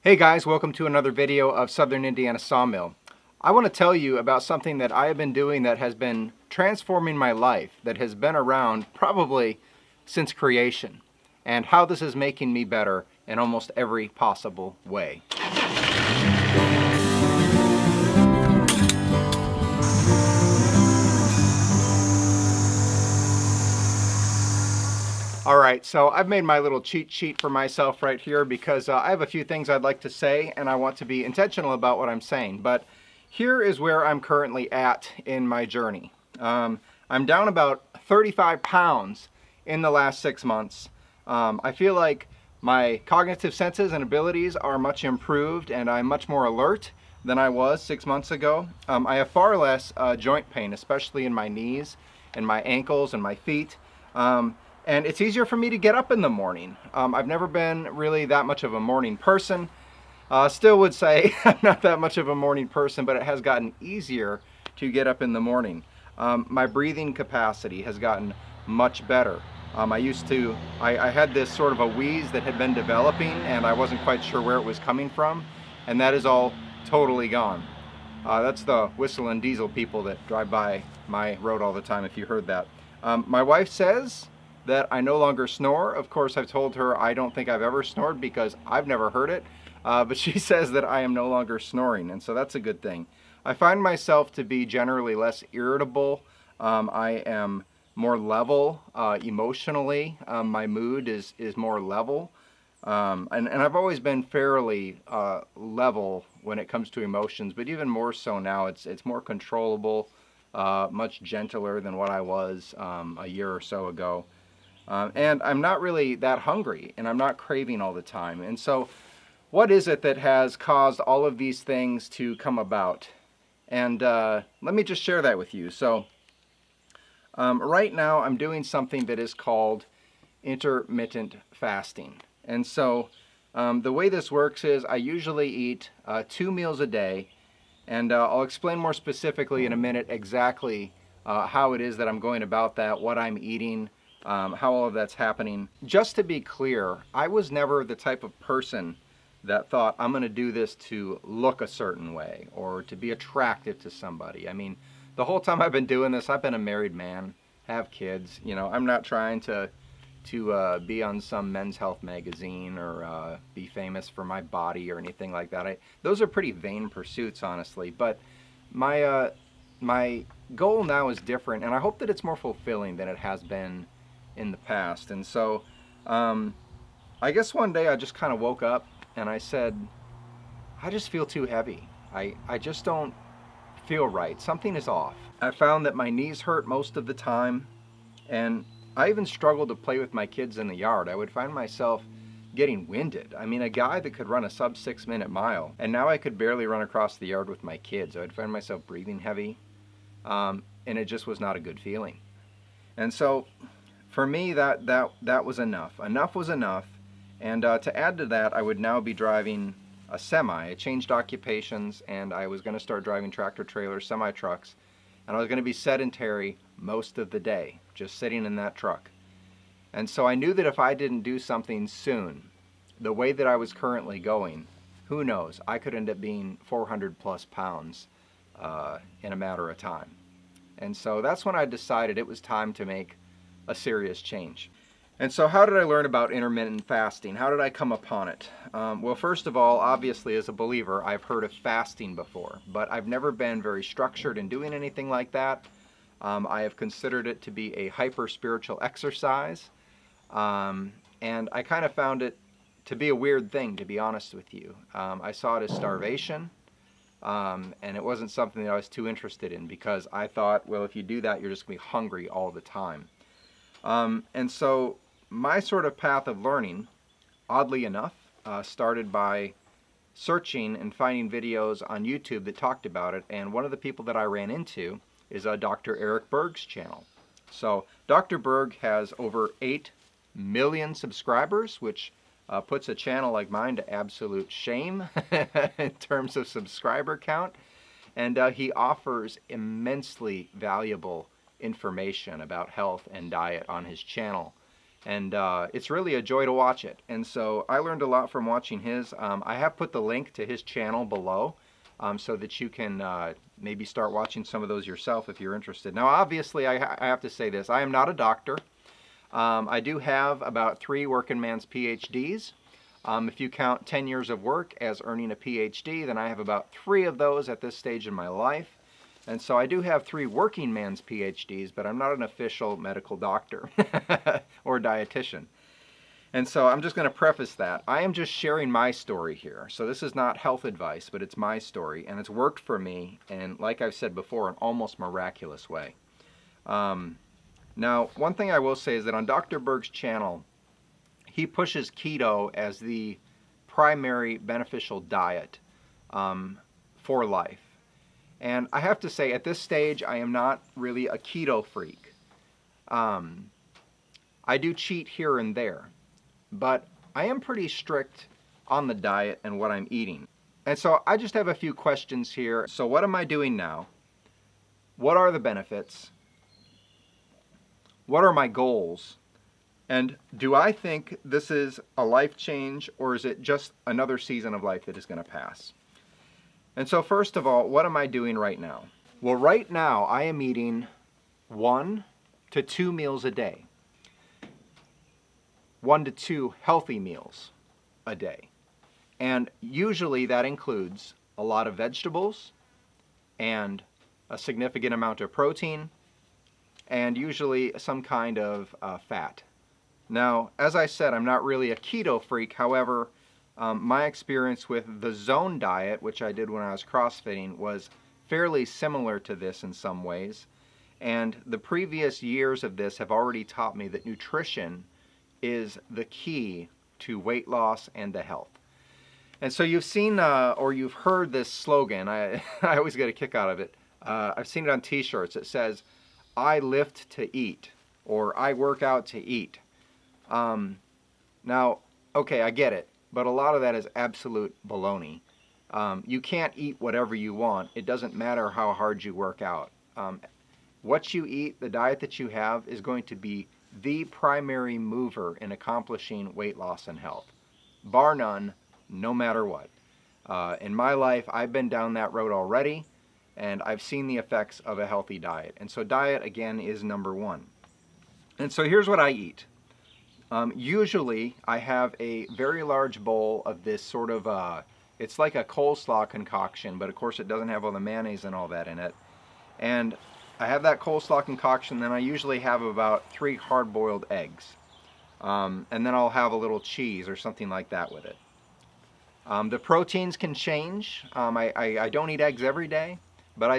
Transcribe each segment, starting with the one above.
Hey guys, welcome to another video of Southern Indiana Sawmill. I want to tell you about something that I have been doing that has been transforming my life, that has been around probably since creation, and how this is making me better in almost every possible way. Alright, so I've made my little cheat sheet for myself right here because I have a few things I'd like to say and I want to be intentional about what I'm saying. But here is where I'm currently at in my journey. I'm down about 35 pounds in the last 6 months. I feel like my cognitive senses and abilities are much improved and I'm much more alert than I was 6 months ago. I have far less joint pain, especially in my knees and my ankles and my feet. And it's easier for me to get up in the morning. I've never been really that much of a morning person. Still would say I'm not that much of a morning person, but it has gotten easier to get up in the morning. My breathing capacity has gotten much better. I had this sort of a wheeze that had been developing and I wasn't quite sure where it was coming from, and that is all totally gone. That's the whistle and diesel people that drive by my road all the time, if you heard that. My wife says that I no longer snore. Of course, I've told her I don't think I've ever snored because I've never heard it, but she says that I am no longer snoring, and so that's a good thing. I find myself to be generally less irritable. I am more level emotionally. My mood is more level, and I've always been fairly level when it comes to emotions, but even more so now. It's more controllable, much gentler than what I was a year or so ago. And I'm not really that hungry, and I'm not craving all the time. And so what is it that has caused all of these things to come about? And let me just share that with you. So right now I'm doing something that is called intermittent fasting. And so the way this works is I usually eat 2 meals a day, and I'll explain more specifically in a minute exactly how it is that I'm going about that, what I'm eating, how all of that's happening. Just to be clear, I was never the type of person that thought I'm going to do this to look a certain way or to be attractive to somebody. I mean, the whole time I've been doing this, I've been a married man, have kids. You know, I'm not trying to be on some men's health magazine or be famous for my body or anything like that. Those are pretty vain pursuits, honestly. But my goal now is different, and I hope that it's more fulfilling than it has been in the past. And so I guess one day I just kind of woke up and I said, I just feel too heavy. I just don't feel right. Something is off. I found that my knees hurt most of the time, and I even struggled to play with my kids in the yard. I would find myself getting winded. I mean, a guy that could run a sub 6-minute mile, and now I could barely run across the yard with my kids. I would find myself breathing heavy, and it just was not a good feeling. And so for me, that was enough. Enough was enough. And to add to that, I would now be driving a semi. I changed occupations, and I was going to start driving tractor trailers, semi trucks, and I was going to be sedentary most of the day, just sitting in that truck. And so I knew that if I didn't do something soon, the way that I was currently going, who knows, I could end up being 400 plus pounds in a matter of time. And so that's when I decided it was time to make a serious change. And so how did I learn about intermittent fasting? How did I come upon it? Well, first of all, obviously as a believer, I've heard of fasting before, but I've never been very structured in doing anything like that. I have considered it to be a hyper-spiritual exercise, and I kind of found it to be a weird thing, to be honest with you. I saw it as starvation, and it wasn't something that I was too interested in because I thought, well, if you do that, you're just going to be hungry all the time. And so my sort of path of learning, oddly enough, started by searching and finding videos on YouTube that talked about it, and one of the people that I ran into is Dr. Eric Berg's channel. So Dr. Berg has over 8 million subscribers, which puts a channel like mine to absolute shame in terms of subscriber count, and he offers immensely valuable information about health and diet on his channel. And it's really a joy to watch it. And so I learned a lot from watching his. I have put the link to his channel below so that you can maybe start watching some of those yourself if you're interested. Now, obviously, I have to say this. I am not a doctor. I do have about 3 working man's PhDs. If you count 10 years of work as earning a PhD, then I have about 3 of those at this stage in my life. And so I do have 3 working man's PhDs, but I'm not an official medical doctor or dietitian. And so I'm just going to preface that. I am just sharing my story here. So this is not health advice, but it's my story, and it's worked for me, and like I've said before, an almost miraculous way. Now, one thing I will say is that on Dr. Berg's channel, he pushes keto as the primary beneficial diet for life. And I have to say, at this stage, I am not really a keto freak. I do cheat here and there, but I am pretty strict on the diet and what I'm eating. And so I just have a few questions here. So what am I doing now? What are the benefits? What are my goals? And do I think this is a life change, or is it just another season of life that is going to pass? And so first of all, what am I doing right now? Well, right now I am eating 1 to 2 meals a day. 1 to 2 healthy meals a day. And usually that includes a lot of vegetables and a significant amount of protein and usually some kind of fat. Now, as I said, I'm not really a keto freak. However, my experience with the zone diet, which I did when I was CrossFitting, was fairly similar to this in some ways. And the previous years of this have already taught me that nutrition is the key to weight loss and to health. And so you've seen or you've heard this slogan. I always get a kick out of it. I've seen it on t-shirts. It says, "I lift to eat," or "I work out to eat." Now, okay, I get it, but a lot of that is absolute baloney. You can't eat whatever you want. It doesn't matter how hard you work out. What you eat, the diet that you have, is going to be the primary mover in accomplishing weight loss and health, bar none, no matter what. In my life, I've been down that road already, and I've seen the effects of a healthy diet. And so diet, again, is number 1. And so here's what I eat. Usually, I have a very large bowl of this sort of, it's like a coleslaw concoction, but of course it doesn't have all the mayonnaise and all that in it. And I have that coleslaw concoction, then I usually have about 3 hard-boiled eggs. And then I'll have a little cheese or something like that with it. The proteins can change. I don't eat eggs every day, but I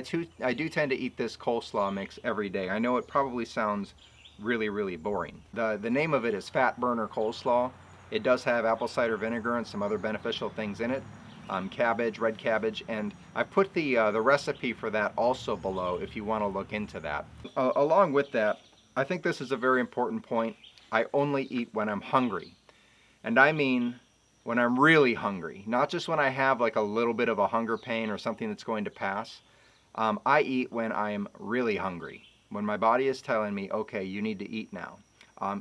do tend to eat this coleslaw mix every day. I know it probably sounds really, really boring. The name of it is Fat Burner Coleslaw. It does have apple cider vinegar and some other beneficial things in it. Cabbage, red cabbage, and I put the recipe for that also below if you want to look into that. Along with that, I think this is a very important point. I only eat when I'm hungry. And I mean when I'm really hungry, not just when I have like a little bit of a hunger pain or something that's going to pass. I eat when I'm really hungry, when my body is telling me, okay, you need to eat now.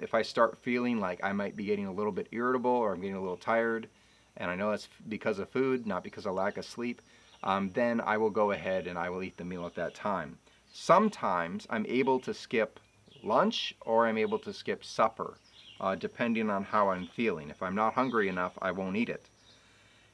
If I start feeling like I might be getting a little bit irritable or I'm getting a little tired, and I know that's because of food, not because of lack of sleep, then I will go ahead and I will eat the meal at that time. Sometimes I'm able to skip lunch or I'm able to skip supper, depending on how I'm feeling. If I'm not hungry enough, I won't eat it.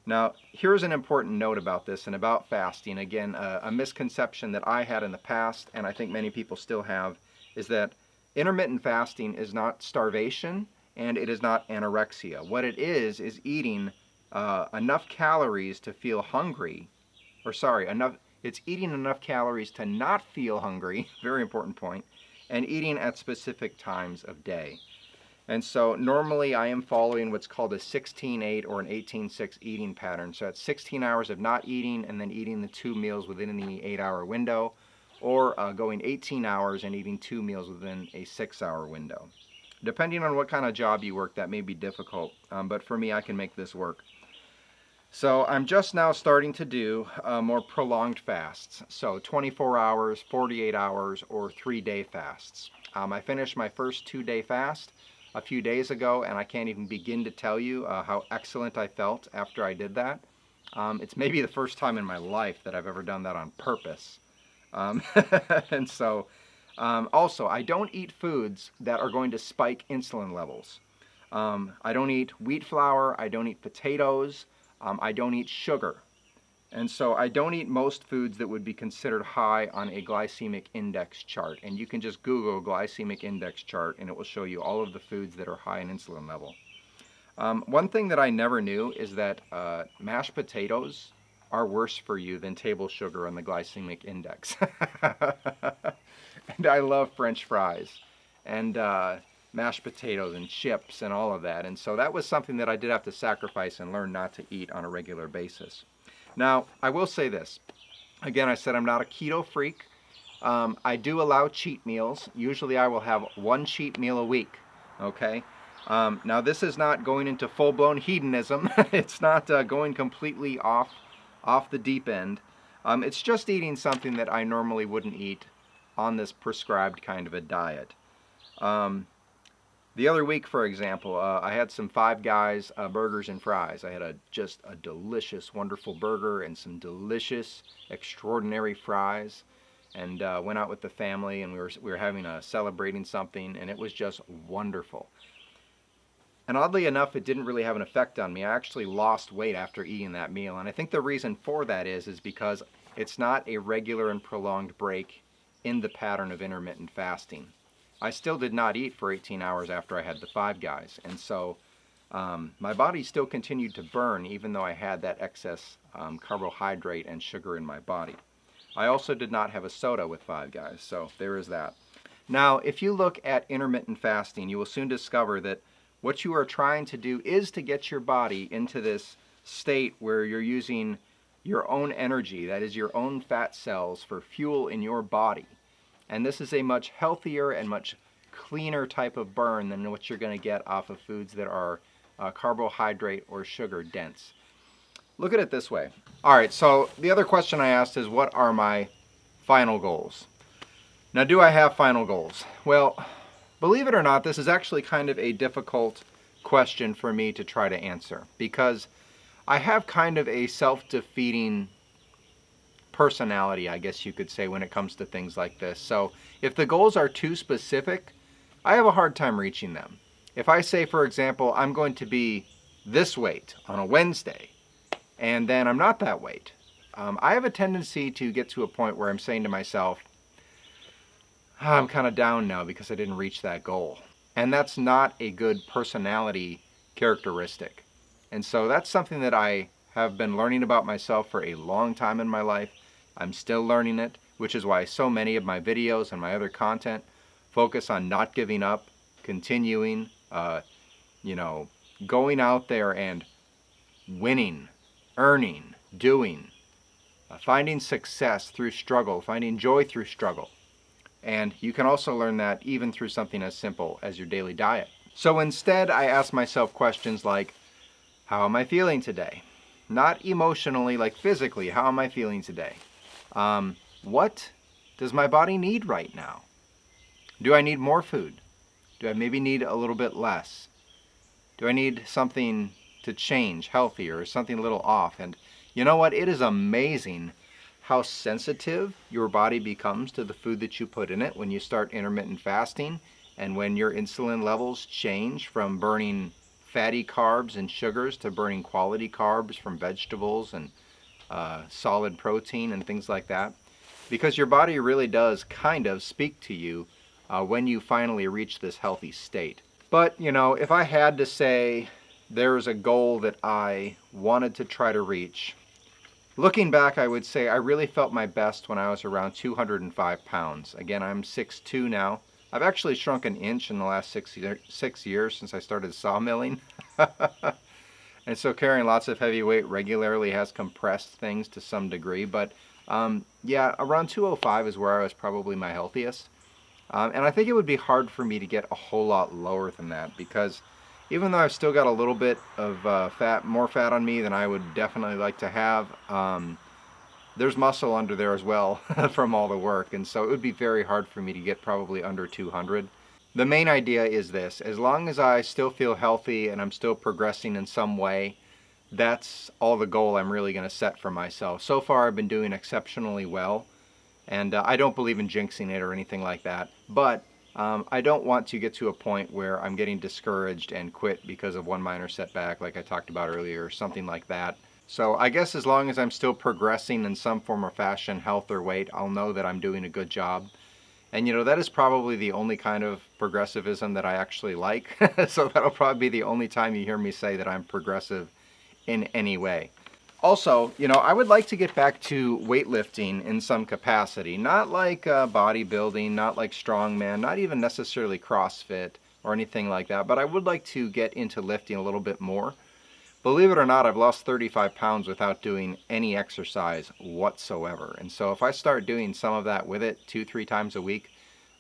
Now, here's an important note about this and about fasting. Again, a misconception that I had in the past, and I think many people still have, is that intermittent fasting is not starvation and it is not anorexia. What it is eating enough calories to feel hungry, it's eating enough calories to not feel hungry, very important point, and eating at specific times of day. And so normally I am following what's called a 16-8 or an 18-6 eating pattern. So that's 16 hours of not eating and then eating the 2 meals within the 8-hour window, or going 18 hours and eating 2 meals within a 6-hour window. Depending on what kind of job you work, that may be difficult, but for me, I can make this work. So I'm just now starting to do more prolonged fasts. So 24 hours, 48 hours, or 3-day fasts. I finished my first 2-day fast a few days ago, and I can't even begin to tell you how excellent I felt after I did that. It's maybe the first time in my life that I've ever done that on purpose. And so, also, I don't eat foods that are going to spike insulin levels. I don't eat wheat flour, I don't eat potatoes, I don't eat sugar. And so I don't eat most foods that would be considered high on a glycemic index chart. And you can just Google glycemic index chart and it will show you all of the foods that are high in insulin level. One thing that I never knew is that mashed potatoes are worse for you than table sugar on the glycemic index. And I love French fries and mashed potatoes and chips and all of that. And so that was something that I did have to sacrifice and learn not to eat on a regular basis. Now, I will say this. Again, I said I'm not a keto freak. I do allow cheat meals. Usually I will have one cheat meal a week, okay? Now, this is not going into full-blown hedonism. It's not going completely off the deep end. It's just eating something that I normally wouldn't eat on this prescribed kind of a diet. The other week, for example, I had some Five Guys burgers and fries. I had just a delicious, wonderful burger and some delicious, extraordinary fries, and went out with the family, and we were having celebrating something, and it was just wonderful. And oddly enough, it didn't really have an effect on me. I actually lost weight after eating that meal, and I think the reason for that is because it's not a regular and prolonged break in the pattern of intermittent fasting. I still did not eat for 18 hours after I had the Five Guys, and so my body still continued to burn even though I had that excess carbohydrate and sugar in my body. I also did not have a soda with Five Guys, so there is that. Now, if you look at intermittent fasting, you will soon discover that what you are trying to do is to get your body into this state where you're using your own energy, that is your own fat cells, for fuel in your body. And this is a much healthier and much cleaner type of burn than what you're going to get off of foods that are carbohydrate or sugar dense. Look at it this way. All right, so the other question I asked is, what are my final goals? Now, do I have final goals? Well, believe it or not, this is actually kind of a difficult question for me to try to answer, because I have kind of a self-defeating personality, I guess you could say, when it comes to things like this. So if the goals are too specific, I have a hard time reaching them. If I say, for example, I'm going to be this weight on a Wednesday, and then I'm not that weight, I have a tendency to get to a point where I'm saying to myself, I'm kind of down now because I didn't reach that goal. And that's not a good personality characteristic. And so that's something that I have been learning about myself for a long time in my life. I'm still learning it, which is why so many of my videos and my other content focus on not giving up, continuing, going out there and winning, earning, doing, finding success through struggle, finding joy through struggle. And you can also learn that even through something as simple as your daily diet. So instead, I ask myself questions like, how am I feeling today? Not emotionally, like physically, how am I feeling today? What does my body need right now? Do I need more food? Do I maybe need a little bit less? Do I need something to change, healthier, or something a little off? And you know what? It is amazing how sensitive your body becomes to the food that you put in it when you start intermittent fasting, and when your insulin levels change from burning fatty carbs and sugars to burning quality carbs from vegetables and solid protein and things like that. Because your body really does kind of speak to you when you finally reach this healthy state. But, if I had to say there's a goal that I wanted to try to reach, looking back, I would say I really felt my best when I was around 205 pounds. Again, I'm 6'2" now. I've actually shrunk an inch in the last 6 years since I started sawmilling. And so carrying lots of heavy weight regularly has compressed things to some degree. But around 205 is where I was probably my healthiest. And I think it would be hard for me to get a whole lot lower than that, because even though I've still got a little bit of more fat on me than I would definitely like to have, there's muscle under there as well from all the work. And so it would be very hard for me to get probably under 200. The main idea is this: as long as I still feel healthy and I'm still progressing in some way, that's all the goal I'm really going to set for myself. So far I've been doing exceptionally well, and I don't believe in jinxing it or anything like that, but I don't want to get to a point where I'm getting discouraged and quit because of one minor setback like I talked about earlier, or something like that. So I guess as long as I'm still progressing in some form or fashion, health or weight, I'll know that I'm doing a good job. And that is probably the only kind of progressivism that I actually like. So that'll probably be the only time you hear me say that I'm progressive in any way. Also, I would like to get back to weightlifting in some capacity. Not like bodybuilding, not like strongman, not even necessarily CrossFit or anything like that, but I would like to get into lifting a little bit more. Believe it or not, I've lost 35 pounds without doing any exercise whatsoever. And so if I start doing some of that with it 2-3 times a week,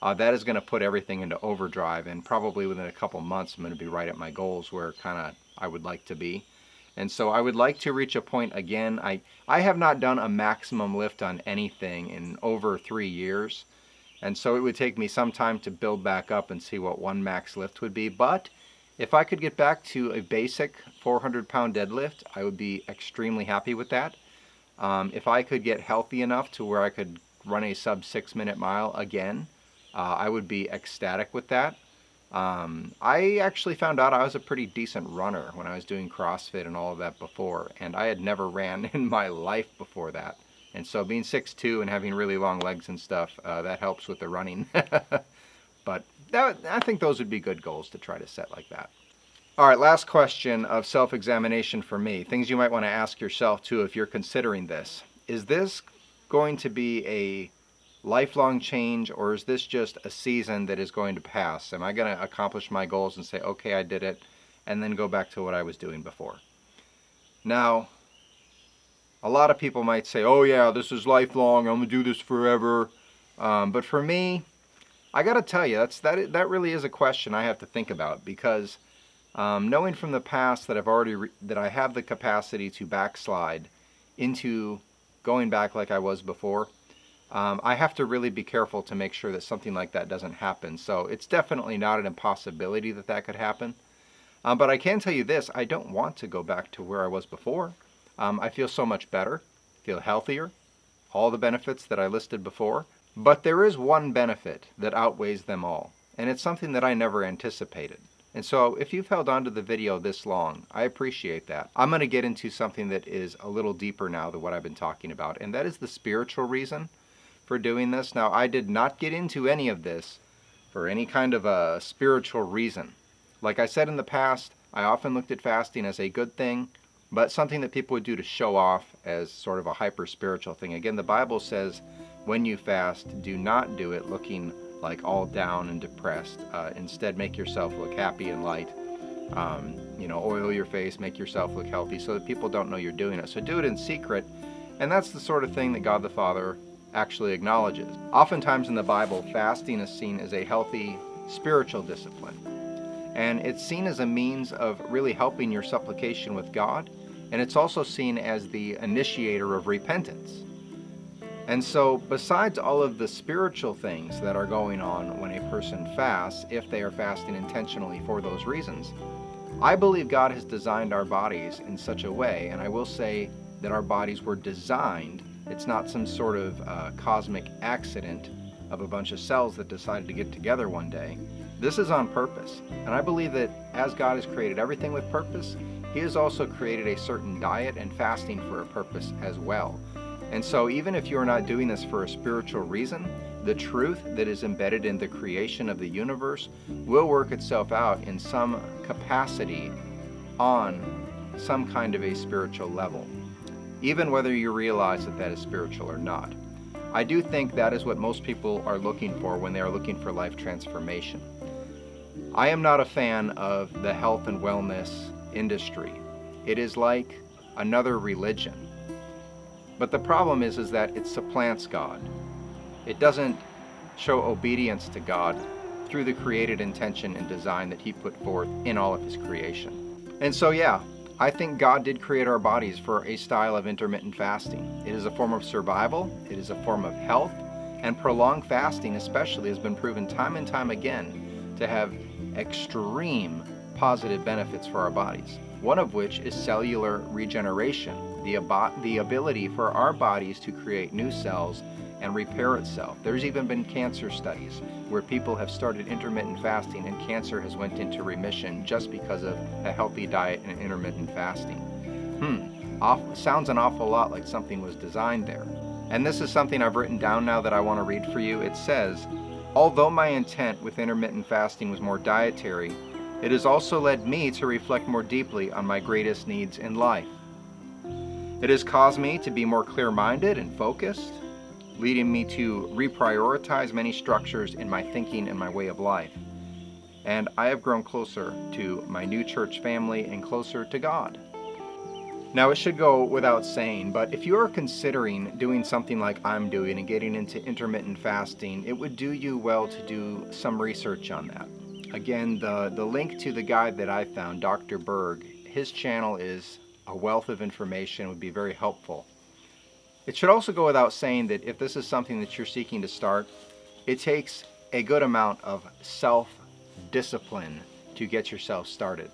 that is going to put everything into overdrive. And probably within a couple months, I'm going to be right at my goals where kind of I would like to be. And so I would like to reach a point again. I have not done a maximum lift on anything in over 3 years. And so it would take me some time to build back up and see what one max lift would be. But if I could get back to a basic 400-pound deadlift, I would be extremely happy with that. If I could get healthy enough to where I could run a sub 6-minute mile again, I would be ecstatic with that. I actually found out I was a pretty decent runner when I was doing CrossFit and all of that before, and I had never ran in my life before that. And so being 6'2" and having really long legs and stuff, that helps with the running. But I think those would be good goals to try to set like that. All right, last question of self-examination for me. Things you might want to ask yourself too if you're considering this. Is this going to be a lifelong change, or is this just a season that is going to pass? Am I going to accomplish my goals and say, okay, I did it, and then go back to what I was doing before? Now, a lot of people might say, oh yeah, this is lifelong, I'm going to do this forever. But for me, I got to tell you, that really is a question I have to think about, because knowing from the past that that I have the capacity to backslide into going back like I was before, I have to really be careful to make sure that something like that doesn't happen. So it's definitely not an impossibility that could happen. But I can tell you this, I don't want to go back to where I was before. I feel so much better, feel healthier, all the benefits that I listed before. But there is one benefit that outweighs them all, and it's something that I never anticipated. And so if you've held on to the video this long, I appreciate that. I'm going to get into something that is a little deeper now than what I've been talking about, and that is the spiritual reason for doing this. Now, I did not get into any of this for any kind of a spiritual reason. Like I said in the past, I often looked at fasting as a good thing, but something that people would do to show off as sort of a hyper-spiritual thing. Again, the Bible says when you fast, do not do it looking like all down and depressed. Instead, make yourself look happy and light. Oil your face, make yourself look healthy so that people don't know you're doing it. So do it in secret, and that's the sort of thing that God the Father actually acknowledges. Oftentimes in the Bible, fasting is seen as a healthy spiritual discipline. And it's seen as a means of really helping your supplication with God, and it's also seen as the initiator of repentance. And so, besides all of the spiritual things that are going on when a person fasts, if they are fasting intentionally for those reasons, I believe God has designed our bodies in such a way, and I will say that our bodies were designed. It's not some sort of cosmic accident of a bunch of cells that decided to get together one day. This is on purpose. And I believe that as God has created everything with purpose, He has also created a certain diet and fasting for a purpose as well. And so even if you're not doing this for a spiritual reason, the truth that is embedded in the creation of the universe will work itself out in some capacity on some kind of a spiritual level, even whether you realize that is spiritual or not. I do think that is what most people are looking for when they are looking for life transformation. I am not a fan of the health and wellness industry. It is like another religion. But the problem is that it supplants God. It doesn't show obedience to God through the created intention and design that He put forth in all of His creation. And so yeah, I think God did create our bodies for a style of intermittent fasting. It is a form of survival, it is a form of health, and prolonged fasting especially has been proven time and time again to have extreme positive benefits for our bodies. One of which is cellular regeneration, the ability for our bodies to create new cells and repair itself. There's even been cancer studies where people have started intermittent fasting and cancer has went into remission just because of a healthy diet and intermittent fasting. Sounds an awful lot like something was designed there. And this is something I've written down now that I want to read for you. It says, although my intent with intermittent fasting was more dietary, it has also led me to reflect more deeply on my greatest needs in life. It has caused me to be more clear-minded and focused, leading me to reprioritize many structures in my thinking and my way of life. And I have grown closer to my new church family and closer to God. Now, it should go without saying, but if you are considering doing something like I'm doing and getting into intermittent fasting, it would do you well to do some research on that. Again, the link to the guide that I found, Dr. Berg, his channel is a wealth of information, would be very helpful. It should also go without saying that if this is something that you're seeking to start, it takes a good amount of self-discipline to get yourself started.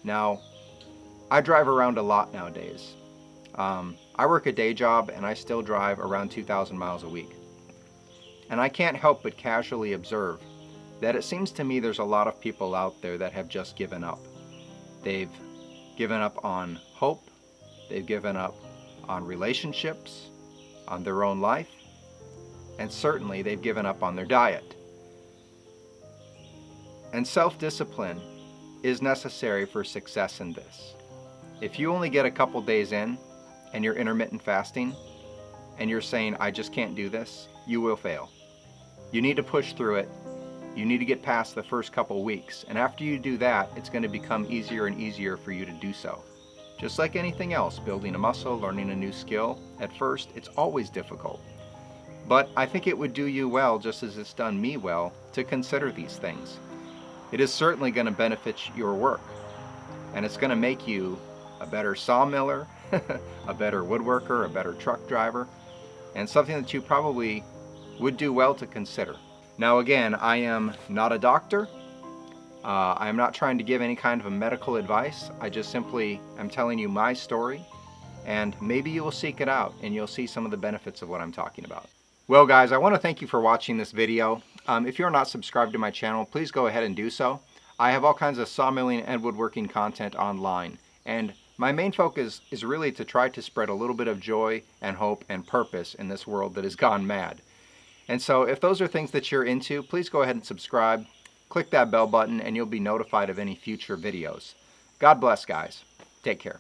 Now, I drive around a lot nowadays. I work a day job and I still drive around 2,000 miles a week. And I can't help but casually observe that it seems to me there's a lot of people out there that have just given up. They've given up on hope, they've given up on relationships, on their own life, and certainly they've given up on their diet. And self-discipline is necessary for success in this. If you only get a couple days in and you're intermittent fasting and you're saying, I just can't do this, you will fail. You need to push through it. You need to get past the first couple weeks. And after you do that, it's going to become easier and easier for you to do so. Just like anything else, building a muscle, learning a new skill, at first, it's always difficult. But I think it would do you well, just as it's done me well, to consider these things. It is certainly going to benefit your work. And it's going to make you a better sawmiller, a better woodworker, a better truck driver, and something that you probably would do well to consider. Now again, I am not a doctor. I am not trying to give any kind of a medical advice. I just simply am telling you my story, and maybe you will seek it out and you'll see some of the benefits of what I'm talking about. Well guys, I want to thank you for watching this video. If you're not subscribed to my channel, please go ahead and do so. I have all kinds of sawmilling and woodworking content online, and my main focus is really to try to spread a little bit of joy and hope and purpose in this world that has gone mad. And so if those are things that you're into, please go ahead and subscribe. Click that bell button and you'll be notified of any future videos. God bless, guys. Take care.